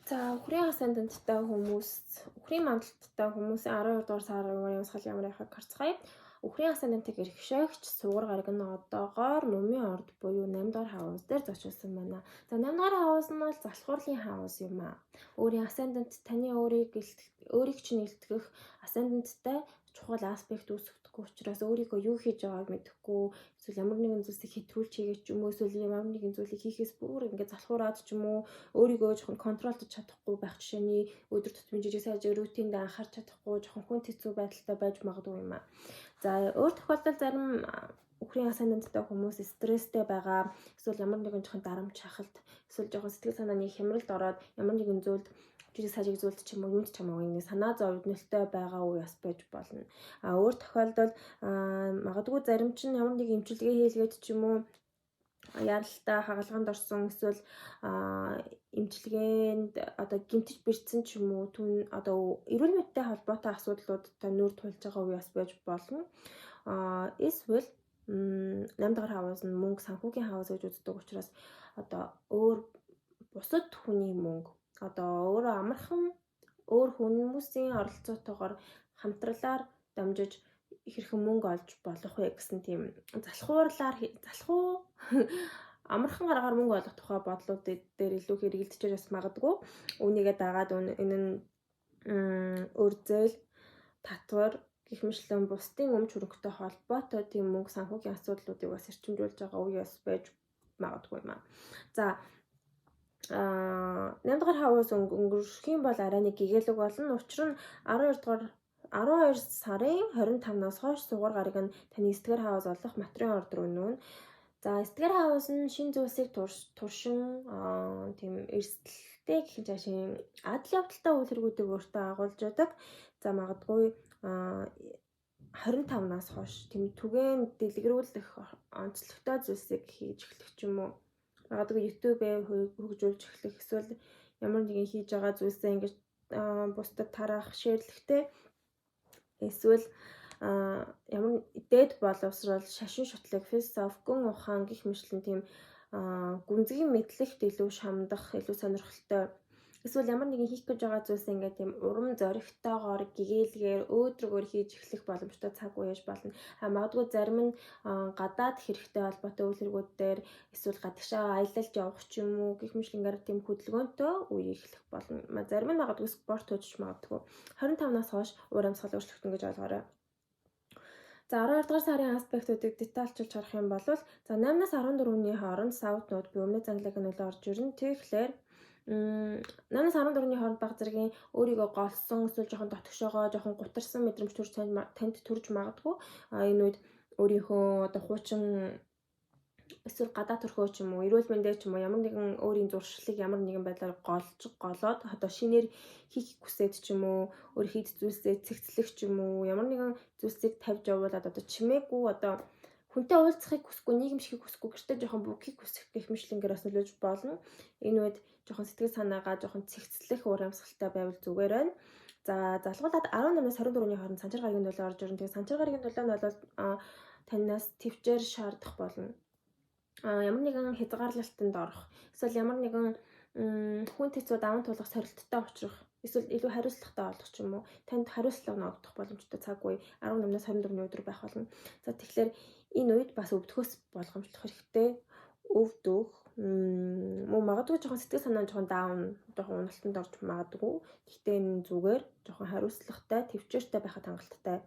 За үхрийн асценденттай үхрийн мандалттай хүмүүсийн 12 дугаар сарын уянсгал ямар яхаг харцгаая. Үхрийн асцендентийг эрхшээгч суугар гараг нь одоогоор Мөмийн орд буюу 8 дугаар хаус дээр зочилсон байна. За 8 дугаар хаус нь бол залхуурлын хаус юм аа. Өөрийн асцендент таны өөрийг чинь илтгэх асценденттай чухал аспект үүсгэдэг учраас өөрийгөө юу хийж байгааг мэдэхгүй эсвэл ямар нэгэн зүйлсийг хэтрүүлж хийгээд ч юм уу эсвэл ямар нэгэн зүйлийг хийхээс бүр ингээд залхуураад ч юм уу өөрийгөө жоохон контролдож чадахгүй байх жишээний өдөр тутмын жижиг сажиг рутинд анхаарч чадахгүй жоохон хүн хэцүү байдалтай байж магадгүй юм аа. За өөр тохиолдолд зарим үхрийн асценденттай хүмүүс стресстэй байгаа эсвэл ямар нэгэн жоохон дарамт шахалт эсвэл жоохон сэтгэл санааны хямралд ороод ямар нэгэн зүйлд жижиг сажиг зүйлд ч юм уу юунд ч хамаагүй нэг санаа зовнилтой байгаа үе бас байж болно. Өөр тохиолдолд магадгүй зарим чинь ямар нэг эмчилгээ хийлгээд ч юм уу яралтай хагалгаанд орсон эсвэл эмчилгээнд одоо гэмтэж бэрцсэн ч юм уу түн одоо эрүүл мэндтэй холбоотой асуудлуудтай нүүр тулж байгаа үе бас байж болно. Эсвэл 8 дахь хаус нь мөнгө санхүүгийн хаус гэж үздэг учраас одоо өөр бусад хүний мөнгө одоо өөрөө амархан өөр хүмүүсийн оролцоотойгоор хамтралаар дамжиж хэрхэн мөнгө олж болох вэ гэсэн тийм амархан гараагаар мөнгө олох тухай бодлууд дээр илүү хэрэгэлдэж бас магадгүй. Үүнийгээ дагаад энэ нь өрзөл, татвар гэх мэтлэн бусдын өмч хөрөнгөтэй холбоотой тийм мөнгө санхүүгийн асуудлуудыг бас эрчимжүүлж байгаа үе бас байж магадгүй юм аа. За 8 дахь хаус өнгөрөх юм бол арай нэг гэгээлэг болно. Учир нь 12 сарын 25-наас хойш сугар гараг нь таны 9 дахь хаус олох материал орд руу нүүнэ. За 9 дахь хаус нь шин зүйлсийг туршин тийм эрсдэлтэй гэх жишээ адал явдалтай үйл хэргүүдийг өөртөө агуулж байдаг. За магадгүй 25-наас хойш тийм түгээн дэлгэрүүлэх онцлогтой зүйлсийг хийж эхлэх ч юм уу. Магадгүй YouTube-ээр хөгжүүлж эхлэх эсвэл ямар нэгэн хийж байгаа зүйлсээ ингэж бусдад тараах, шеэрлэхтэй эсвэл ямар дээд боловсрол, шашин шутлаг, философи, гүн ухаан гэх мэтлэн тийм гүнзгий мэдлэгт илүү шамдах, илүү сонирхолтой эсвэл ямар нэгэн хийх гэж байгаа зүйлсээ ингээд тийм урам зоригтойгоор гэгээлгээр өөдрөгөөр хийж эхлэх боломжтой цаг үе яж болно. Магадгүй зарим нь гадаад хэрэгтэй холбоотой үйл хэргүүд дээр эсвэл гадагшаа аялалд явах ч юм уу гэх мэтлэнгээр тийм хөдөлгөөнтэй үе эхлэх болно. Зарим нь магадгүй спорт хийж магадгүй. 25-наас хойш уур амьсгал өөрчлөгдөн гэж ойлгоорой. За 12 дугаар сарын аспектуудыг детальчилж харах юм бол за 8-аас 14-ний хооронд South Node буюу өмнөд Английн нөлөө орж ирнэ. Тэгэхээр 8-аас 14-ний хооронд баг зэргийн өөрийгөө голсон эсвэл жоохон дотгошоогоо жоохон гутарсан мэдрэмж төрж танд төрж магадгүй. Энэ үед өөрийнхөө одоо хуучин эсвэл гадаа төрхөө ч юм уу эрүүл мэндээ ч юм уу ямар нэгэн өөрийн зуршлыг ямар нэгэн байдлаар голоод одоо шинээр хийх хүсээд ч юм уу өөр хийд зүйлсээ цэгцлэх ч юм уу ямар нэгэн зүйлсийг тавьж явуулаад одоо чимээгүй одоо хүнтэй уулзахыг хүсэхгүй нийгэм шихийг хүсэхгүй гэртээ жоохон бүггийг хүсэх гэх мэтлэнгээр бас нөлөөж болно. Энэ үед жоохон сэтгэл санаагаа жоохон цэгцлэх уур амьсгалтай байвал зүгээр байна. За залгуулад 18-аас 24-ний хооронд санчир гарагийн нөлөө орж ирнэ. Тэгээ санчир гарагийн нөлөө нь бол танаас төвчээр шаардах болно. Ямар нэгэн хязгаарлалтанд орох эсвэл ямар нэгэн хүн хэцүү даван туулах сорилттой учрах эсвэл илүү хариуцлагатай болох ч юм уу танд хариуцлага ногдох боломжтой цаг үе 18-аас 24-ний өдөр байх болно. За тэгэхээр энэ үед бас өвдөхөөс болгоомжлох хэрэгтэй. Өвдөх мөн магадгүй жоохон сэтгэл санаа жоохон даун жоохон уналтанд орж магадгүй. Гэхдээ энэ зүгээр жоохон хариуцлагатай, төвчээртэй байхад хангалттай.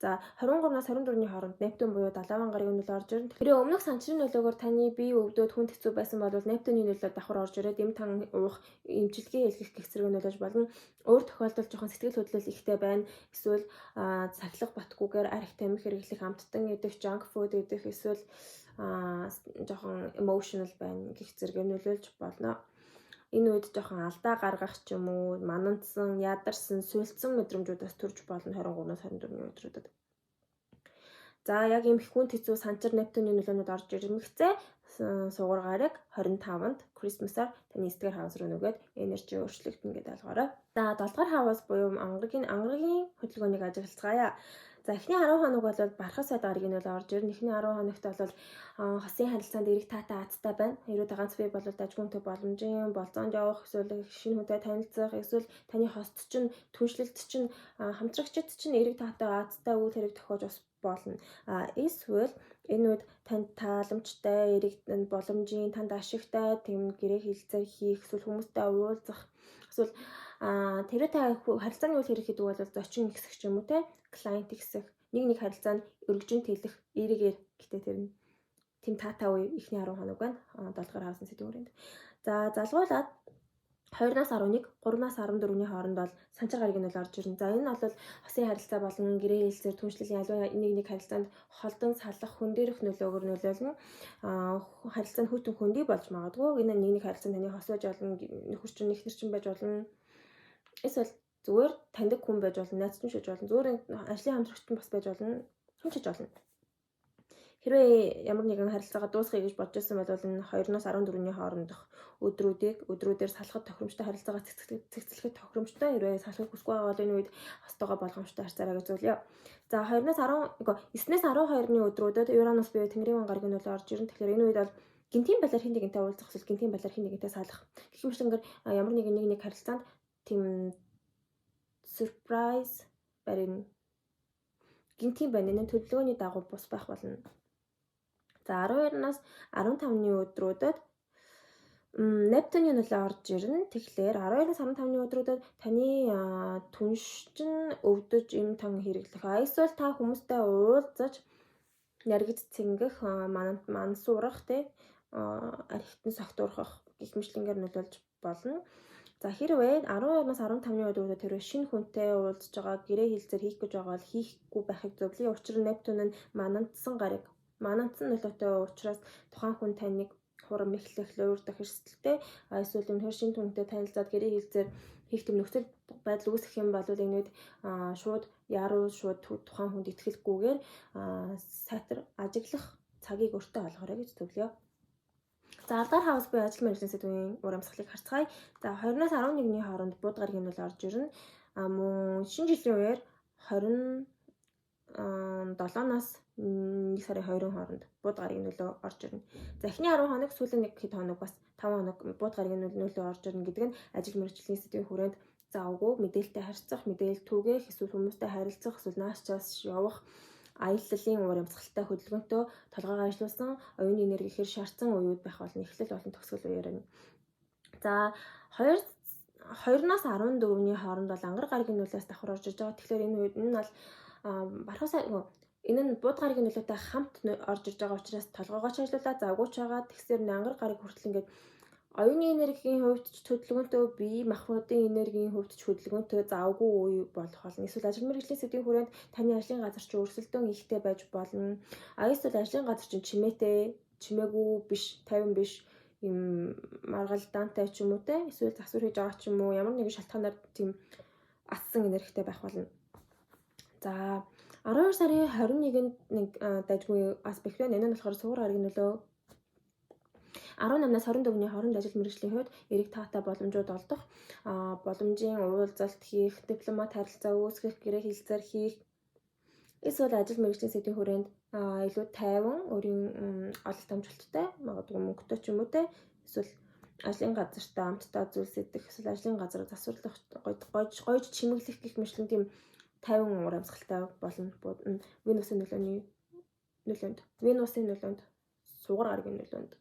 За 23-наас 24-ний хооронд Нептун буюу далаван гарагийн нөлөө орж ирнэ. Тэгэхээр өмнөх санчирын нөлөөгөөр таны бие өвдөд хүнд хэцүү байсан бол Нептуны нөлөө давхар орж ирээд эм тан уух, эмчилгээ хийх гэх зэрэг нөлөөж болно. Өөр тохиолдолд жоохон сэтгэл хөдлөл ихтэй байна. Эсвэл цахилга батгүйгээр арх тамхи хэрэглэх, амттан идэх, junk food идэх эсвэл жоохон emotional байна гэх зэрэг нөлөөлж болно. Энэ үед жоохон алдаа гаргах ч юм уу, манандсан, ядарсан, сүлдсэн мэдрэмжүүдээс төрж болно 23-наас 24-ний өдрүүдэд. За яг ийм хүн хэцүү санчир Нептуны нөлөөнүүд орж ирмэгцээ сугар гараг 25-нд Christmas-аар таны 9 дахь хаус руу нөгөөд энержи өөрчлөгдөнө гэдээ ойлгоорой. За 7 дахь хаус буюу ангагийн хөдөлгөөнийг ажиглацгаая. За За эхний 10 хоног бол бархас сайд гариг нь бол орж ирнэ. Эхний 10 хоногт бол хосын харилцаанд эрэг таатай азтай байна. Хэрвээ ганц бие бол дажгүнтэй боломжийн болзоонд явах, эсвэл шинэ хүнтэй танилцах, эсвэл таны хост чинь түншлэлт чинь хамтрагчид чинь эрэг таатай азтай үйл хэрэг тохиож бас болно. Эсвэл энэ үед танд тааламжтай, эрэг боломжийн, танд ашигтай тийм гэрээ хэлцээр хийх, эсвэл хүмүүстэй уулзах, эсвэл тэрэ та харилцааны үйл хэрэг гэдэг бол зочин ихсэх ч юм уу те клиент ихсэх нэг харилцаанд өргөжин тэлэх эргээр гэтээ тэр нь тийм таатай үе эхний 10 хоног байна. 7 дугаар хавсан сэдвийн хүрээнд. За залгуулад 2-аас 11, 3-аас 14-ний хооронд бол санчир гариг нь бол орж ирнэ. За энэ бол хосын харилцаа болон гэрээ хэлцээр түншлэлийн ялгаа нэг харилцаанд холдон салах, хүн дээрх нөлөөгөр нөлөөлнө. Харилцаа нь хүйтэн хөндөй болж магадгүй. Энэ нэг харилцаа таны хосож болно, нөхөр чинь эхнэр чинь байж болно. Эсвэл зүгээр таньдаг хүн байж болно, найз чинь шиж болно. Зүгээр ажлын хамтрагч нь бас байж болно. Хүн шиж болно. Хэрвээ ямар нэгэн харилцаагаа дуусгая гэж бодож байсан бол энэ 2-оос 14-ний хоорондох өдрүүдээр салахад тохиромжтой харилцаагаа цэгцлэхэд тохиромжтой. Хэрвээ салахыг хүсгүй байгаа бол энэ үед хостойгоо болгоомжтой харьцаарай гэж зөвлөё. За 9-ээс 12-ны өдрүүдэд Уранус буюу Тэнгэрийн гариг нь бол орж ирнэ. Тэгэхээр энэ үед бол гинтийн балиар хин нэгэнтэй уулзах, эсвэл гинтийн балиар хин нэгэнтэй салах. Гэх юм шиг ингээд ямар нэг харилцаанд тийм surprise барин гинтийн банины төлөвлөгөөний дагуу бус байх болно. За 12-наас 15-ны өдрүүдэд Нептуны нөлөө орж ирнэ. Тэгэхээр 12-наас 15-ны өдрүүдэд таны түнш чинь өвдөж им тан хэрэглэх. Эсвэл та хүмүүстэй уулзаж наргиж цэнгэх, мансуурах те архитэн согтуурах гэх мэтлэнгээр нөлөөлж болно. За хэрвээ 12-наас 15-ны өдрүүдэд тэрвээ шинэ хүнтэй уулзж байгаа, гэрээ хэлцээр хийх гэж байгаа бол хийхгүй байхыг зөвлөе. Учир нь Нептун нь манандсан нөлөөтэй учраас тухайн хүн таныг хурам эхлэх, луурдах эрсдэлтэй. Эсвэл өнөхөр шинэ хүнтэй танилцаад гэрээ хэлцээр хийх тэм нөхцөл байдал үүсэх юм бол энэ үед шууд тухайн хүнд итгэлгүйгээр сайтар ажиглах цагийг өөртөө олгоорой гэж зөвлөё. За 10 дахь хавс буюу ажил мэргэжлийн сэдвийн урамсгалыг харцгаая. За 20-наас 11-ний хооронд бууд гариг нь бол орж ирнэ. Мөн шинэ жилийн үеэр 27-наас 1 сарын 2-ын хооронд бууд гариг нөлөө орж ирнэ. За эхний 10 хоног, сүүлийн нэг хэд хоног бас 5 хоног бууд гариг нөлөө орж ирнэ гэдэг нь ажил мэргэжлийн сэдвийн хүрээнд завгүй мэдээлэлтэй харьцах, мэдээлэл түгээх, эсвэл хүмүүстэй харилцах, эсвэл наашчаас явах, аяллалын урамсгалтай хөдөлгөөнтэй толгойгоо ажилуулсан, оюуны энергихээр шаардсан үеуд байх болно. Эхлэл болон төгсгөл үеэр нь. За 2-наас 14-ний хооронд бол ангар гаригийн нөлөөс давхар орж иж байгаа. Тэгэхээр энэ үед нь бол энэ нь бууд гаригийн нөлөөтэй хамт орж иж байгаа учраас толгойгоо ажилуулаад завгүйч байгаа. Тэгсээр ангар гариг хүртэл ингээд оюуны энергийн хувьд ч хөдөлгөөнтэй, бие махбодын энергийн хувьд ч хөдөлгөөнтэй завгүй үе болох болно. Эсвэл ажил мэргэжлийн сэдвийн хүрээнд таны ажлын газар чинь өрсөлдөөн ихтэй байж болно. Эсвэл ажлын газар чинь чимээгүй биш, 50 биш юм маргалдаантай ч юм уу те. Эсвэл засвар хийж байгаа ч юм уу, ямар нэгэн шалтгаанаар тийм ассан энергитэй байх болно. За 12 сарын 21-нд нэг дажгүй аспект байна. Энэ нь болохоор суур гаригийн нөлөө 18-наас 24-ний хооронд ажил мэргэжлийн хувьд эрэг таатай боломжууд олдох, боломжийн уулзалт хийх, дипломат харилцаа үүсгэх, гэрээ хэлцээр хийх, эсвэл ажил мэргэжлийн сэдвийн хүрээнд илүү тайван, өөрийн ололт амжилттай, магадгүй мөнгөтэй ч юм уу те, эсвэл ажлын газартаа амттай зүйлс идэх, эсвэл ажлын газар засварлах, гойж чимэглэх гэх мэтлэн тийм тайван урамсгалтай болно. Венусын нөлөөнд, сугар гаригийн нөлөөнд.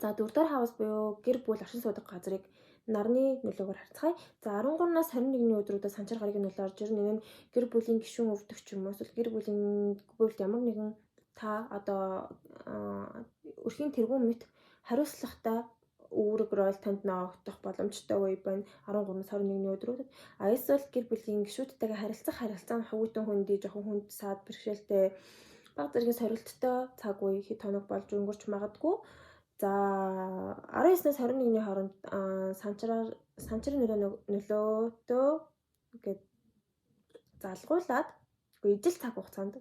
За 4-р хавс буюу гэр бүл оршин суудаг газрыг нарны нөлөөгөөр харьцгаая. За 13-наас 21-ний өдрүүдэд санчир гаригийн нөлөө орж ирнэ. Энэ нь гэр бүлийн гишүүн өвдөх ч юм уу, эсвэл гэр бүлд ямар нэгэн та одоо өрхийн тэргуун мэт хариуцлагатай үүрэг рол танд ногдох боломжтой үе байна 13-наас 21-ний өдрүүдэд. Эсвэл гэр бүлийн гишүүдтэйгээ харилцаа нь хөвгтөн хөндөй, жоохон хүнд саад бэрхшээлтэй, баг зэргийн сорилттой цаг үе хэд хоног болж өнгөрч магадгүй. За 19-наас 21-ний хооронд санчрын нөлөөтэй ингээд залгуулад ижил цаг хугацаанд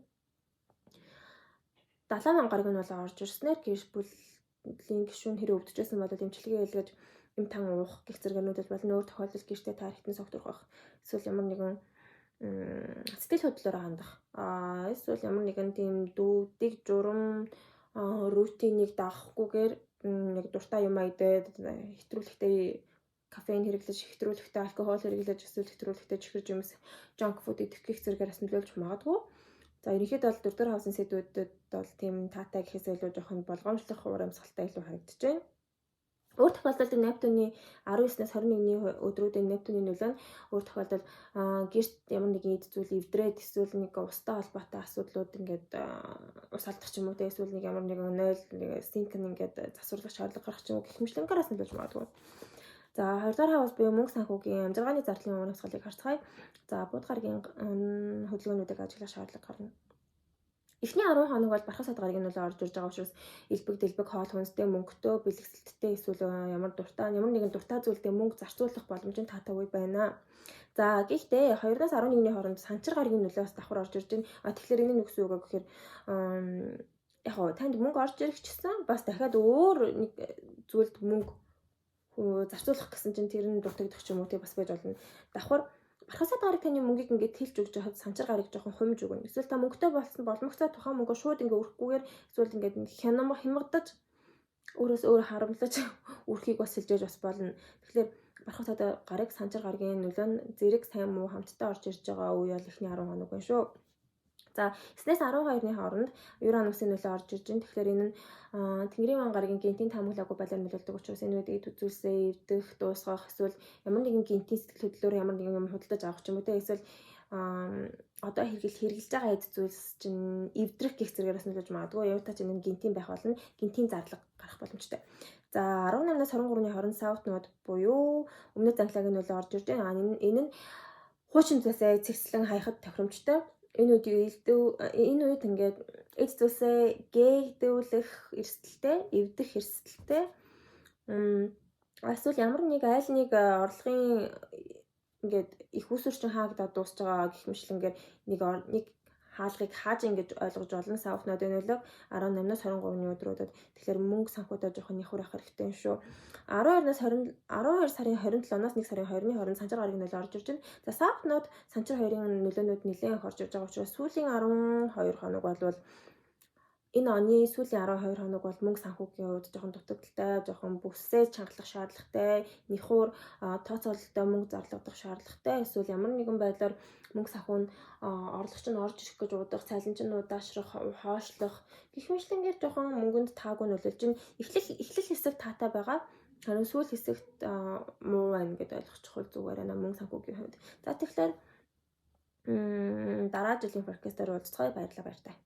70,000 гариг нь болоо орж ирснээр гэр бүлийн гишүүн хэрэг өвдөжсэн бол эмчилгээ хийлгэж эм тан уух гэх зэрэгнүүд болно. Өөр тохиолдолд гэртээ тарихтан согтурах байх. Эсвэл ямар нэгэн сэтгэл хөдлөлөөр хандах. Эсвэл ямар нэгэн тийм дүүдэг журам рутиныг дагахгүйгээр яг дуртай юм идээд хэтрүүлэгтэй кофеин хэрэглэж, хэтрүүлэгтэй алкогол хэрэглэж, эсвэл хэтрүүлэгтэй чихэрж юмс junk food идэх гэх зэрэгээр бас нөлөөлж магадгүй. За ерөнхийдөө бол 4 хавсан сэдвүүдэд бол тийм таатай гэхээс илүү жоохон болгоомжлох уур амьсгалтай илүү харагдаж байна. Өөр тохиолдолд Нептуны 19-ээс 21-ний өдрүүдийн Нептуны нөлөө нь өөр тохиолдолд гэрт ямар нэгэн эд зүйл эвдрээд эсвэл нэг устай холбоотой асуудлууд ингээд ус алдах ч юм уу те эсвэл нэг ямар нэгэн 0 синк ингээд засварлах шаардлага гарах ч юм уу гэх мэтлэнгээр бас нөлөөлж магадгүй. За 2 дахь хавс буюу мөнгө санхүүгийн амжиргааны зардлын уур амьсгалыг харцгаая. За бууд гарагийн хөдөлгөөнүүдийг ажиглах шаардлага гарна. Эхний 10 хоног бол бархас сад гарагийн нөлөө орж ирж байгаа учраас элбэг хоол хүнстэй мөнгөтэй бэлгэсэлттэй эсвэл ямар нэгэн дуртай зүйлдээ мөнгө зарцуулах боломж нь таатаагүй байна. За гэхдээ 2-аас 11-ний хооронд санчир гарагийн нөлөөс давхар орж ирж байна. Тэгэхээр энэ нь үгс үг гэхээр яг гоо танд мөнгө орж ирэх чсэн бас дахиад өөр нэг зүйлд мөнгө зарцуулах гэсэн чинь тэр нь дутагдах ч юм уу тий бас байж болно. Давхар бархас сад гараг таны мөнгийг ингээд хэлж өгч яхад санчир гараг жоохон хумж өгнө. Эсвэл та мөнгөтэй болсон боломжтой тухайн мөнгөө шууд ингээд өрөхгүйгээр эсвэл ингээд хямгадаж өөрөөс өөр харамлаж өрхийг бас сэлжээж бас болно. Тэгэхээр бархас сад гараг санчир гарагийн нөлөө нь зэрэг сайн муу хамтдаа орж ирж байгаа үе бол эхний 10 хоног байна шүү. За 9-ээс 12-ны хооронд Уранысын нөлөө орж ирж байна. Тэгэхээр энэ нь Тэнгэрийн ван гарагийн гинтийн таамаглаагүй байдлаар нөлөөлдөг учраас энэ үед эд үзүүлсээ эвдэх, дуусгах эсвэл ямар нэгэн гинтийн сэтгэл хөдлөлөөр ямар нэгэн юм худалдаж авах ч юм уу те эсвэл одоо хэрэглэж байгаа эд зүйлс чинь эвдрэх гэх зэрэгээс нөлөөлж магадгүй. Явуутай ч энэ гинтийн байх болно. Гинтийн зарлага гарах боломжтой. За 18-наас 23-ны хооронд саут нууд буюу өмнөд занхлагийн нөлөө орж ирж байна. Энэ нь хуучин зүйлсээ цэгцлэн хаяхад тохиромжтой. Энэ үед ингээд эд зүйлсээ гээгдүүлэх эрсдэлтэй, эвдэх эрсдэлтэй. Эсвэл ямар нэг айл нэг орлогын ингээд их усүрчин хаагдаад дуусж байгаа гэх мэтлэнгээр нэг хаалгыг хааж ингэж ойлгож болно. Саутнуудын нөлөөг 18-наас 23-ны өдрүүдэд. Тэгэхээр мөнгө санхуудаа жоохон нихур авах хэрэгтэй юм шүү. 12 сарын 27-наас 1 сарын 2-ны хооронд санчир гарагийн нөлөө орж ирж байна. За саутнууд санчир 2-ын нөлөөнүүд нэлээд их орж ирж байгаа учраас сүүлийн 12 хоног бол энэ оны сүүлийн 12 хоног бол мөнгө санхүүгийн хувьд жоохон дутагдaltaй, жоохон бүсээ чангалах шаардлагатай, нихур тооцоололтой мөнгө зарлагдах шаардлагатай. Эсвэл ямар нэгэн байдлаар мөнгө санхүү нь орлогч нь орж ирэх гэж удах, цалинч нь удаашрах, хоошлох гэх мэтлэнгээр жоохон мөнгөнд таагүй нөлөөлж байна. Эхлэл хэсэг таатай байгаа. Харин сүүл хэсэгт муу байна гэдээ ойлгочихвол зүгээр байна мөнгө санхүүгийн хувьд. За тэгэхээр дараа жилийн подкастаар уулзцай баярлалаа баяртай.